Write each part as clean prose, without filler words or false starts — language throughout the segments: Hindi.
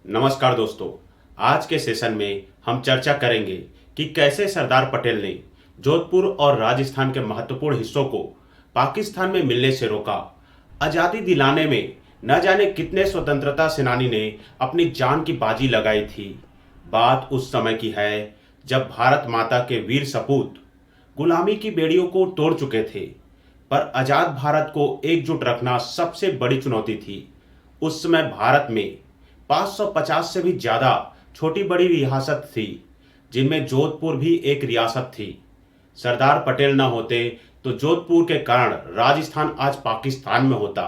नमस्कार दोस्तों। आज के सेशन में हम चर्चा करेंगे कि कैसे सरदार पटेल ने जोधपुर और राजस्थान के महत्वपूर्ण हिस्सों को पाकिस्तान में मिलने से रोका। आज़ादी दिलाने में न जाने कितने स्वतंत्रता सेनानी ने अपनी जान की बाजी लगाई थी। बात उस समय की है जब भारत माता के वीर सपूत गुलामी की बेड़ियों को तोड़ चुके थे, पर आज़ाद भारत को एकजुट रखना सबसे बड़ी चुनौती थी। उस समय भारत में 550 से भी ज्यादा छोटी बड़ी रियासत थी, जिनमें जोधपुर भी एक रियासत थी। सरदार पटेल न होते तो जोधपुर के कारण राजस्थान आज पाकिस्तान में होता।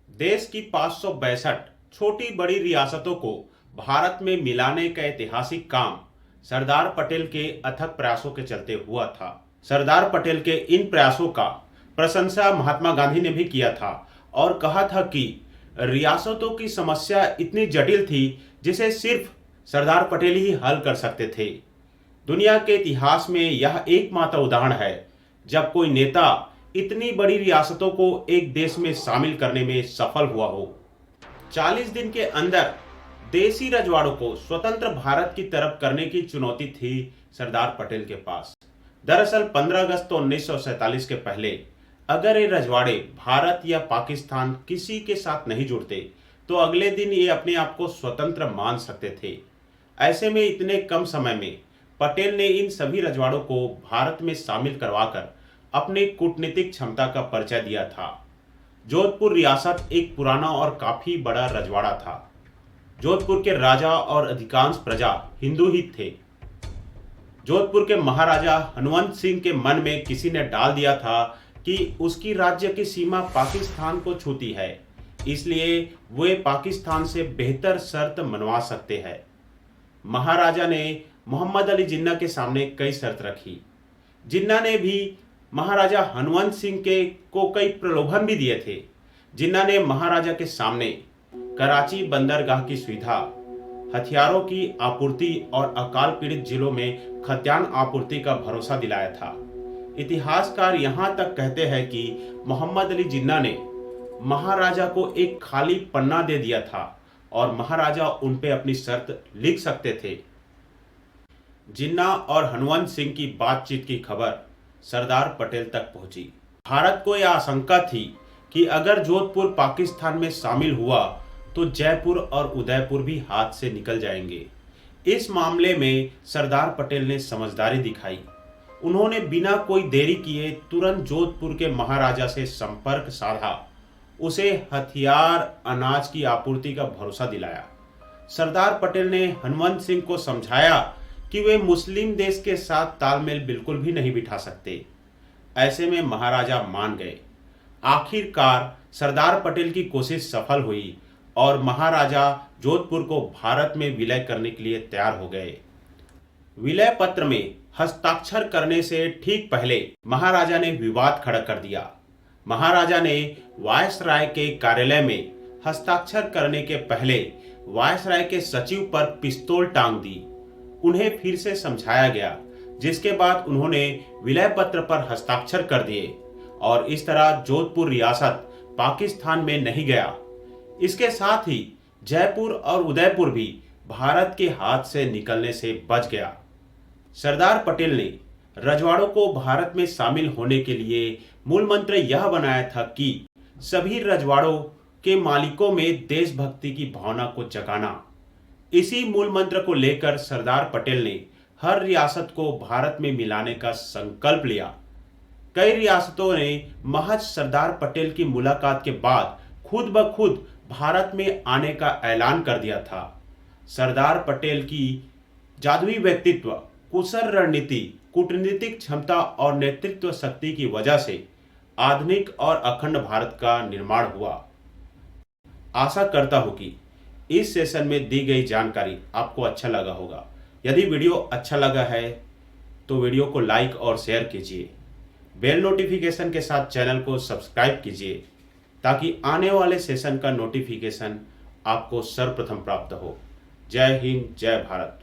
देश की 562 छोटी बड़ी रियासतों को भारत में मिलाने का ऐतिहासिक काम सरदार पटेल के अथक प्रयासों के चलते हुआ था। सरदार पटेल के इन प्रयासों का प्रशंसा महात्मा गांधी ने भी किया था और कहा था कि रियासतों की समस्या इतनी जटिल थी जिसे सिर्फ सरदार पटेल ही हल कर सकते थे। दुनिया के इतिहास में यह एकमात्र उदाहरण है जब कोई नेता इतनी बड़ी रियासतों को एक देश में शामिल करने में सफल हुआ हो। 40 दिन के अंदर देसी रजवाड़ों को स्वतंत्र भारत की तरफ करने की चुनौती थी सरदार पटेल के पास। दरअसल 15 अगस्त 1947 के पहले अगर ये रजवाड़े भारत या पाकिस्तान किसी के साथ नहीं जुड़ते तो अगले दिन ये अपने आप को स्वतंत्र मान सकते थे। ऐसे में इतने कम समय में पटेल ने इन सभी रजवाड़ों को भारत में शामिल करवाकर अपनी कूटनीतिक क्षमता का परिचय दिया था। जोधपुर रियासत एक पुराना और काफी बड़ा रजवाड़ा था। जोधपुर के राजा और अधिकांश प्रजा हिंदू ही थे। जोधपुर के महाराजा हनुमंत सिंह के मन में किसी ने डाल दिया था कि उसकी राज्य की सीमा पाकिस्तान को छूती है, इसलिए वे पाकिस्तान से बेहतर शर्त मनवा सकते हैं। महाराजा ने मोहम्मद अली जिन्ना के सामने कई शर्त रखी। जिन्ना ने भी महाराजा हनुमंत सिंह के को कई प्रलोभन भी दिए थे। जिन्ना ने महाराजा के सामने कराची बंदरगाह की सुविधा, हथियारों की आपूर्ति और अकाल पीड़ित जिलों में खाद्यान्न आपूर्ति का भरोसा दिलाया था। इतिहासकार यहां तक कहते हैं कि मोहम्मद अली जिन्ना ने महाराजा को एक खाली पन्ना दे दिया था और महाराजा उन पे अपनी शर्त लिख सकते थे। जिन्ना और हनुमंत सिंह की बातचीत की खबर सरदार पटेल तक पहुंची। भारत को यह आशंका थी कि अगर जोधपुर पाकिस्तान में शामिल हुआ तो जयपुर और उदयपुर भी हाथ से निकल जाएंगे। इस मामले में सरदार पटेल ने समझदारी दिखाई। उन्होंने बिना कोई देरी किए तुरंत जोधपुर के महाराजा से संपर्क साधा, उसे हथियार, अनाज की आपूर्ति का भरोसा दिलाया। सरदार पटेल ने हनुमंत सिंह को समझाया कि वे मुस्लिम देश के साथ तालमेल बिल्कुल भी नहीं बिठा सकते। ऐसे में महाराजा मान गए। आखिरकार सरदार पटेल की कोशिश सफल हुई और महाराजा जोधपुर को भारत में विलय करने के लिए तैयार हो गए। विलय पत्र में हस्ताक्षर करने से ठीक पहले महाराजा ने विवाद खड़ा कर दिया। महाराजा ने वायसराय के कार्यालय में हस्ताक्षर करने के पहले वायसराय के सचिव पर पिस्तौल टांग दी। उन्हें फिर से समझाया गया, जिसके बाद उन्होंने विलय पत्र पर हस्ताक्षर कर दिए और इस तरह जोधपुर रियासत पाकिस्तान में नहीं गया। इसके साथ ही जयपुर और उदयपुर भी भारत के हाथ से निकलने से बच गया। सरदार पटेल ने रजवाड़ों को भारत में शामिल होने के लिए मूल मंत्र यह बनाया था कि सभी रजवाड़ों के मालिकों में देशभक्ति की भावना को जगाना। इसी मूल मंत्र को लेकर सरदार पटेल ने हर रियासत को भारत में मिलाने का संकल्प लिया। कई रियासतों ने महज सरदार पटेल की मुलाकात के बाद खुद ब खुद भारत में आने का ऐलान कर दिया था। सरदार पटेल की जादुई व्यक्तित्व, कुशल रणनीति, कूटनीतिक क्षमता और नेतृत्व शक्ति की वजह से आधुनिक और अखंड भारत का निर्माण हुआ। आशा करता हूं कि इस सेशन में दी गई जानकारी आपको अच्छा लगा होगा। यदि वीडियो अच्छा लगा है तो वीडियो को लाइक और शेयर कीजिए। बेल नोटिफिकेशन के साथ चैनल को सब्सक्राइब कीजिए ताकि आने वाले सेशन का नोटिफिकेशन आपको सर्वप्रथम प्राप्त हो। जय हिंद, जय भारत।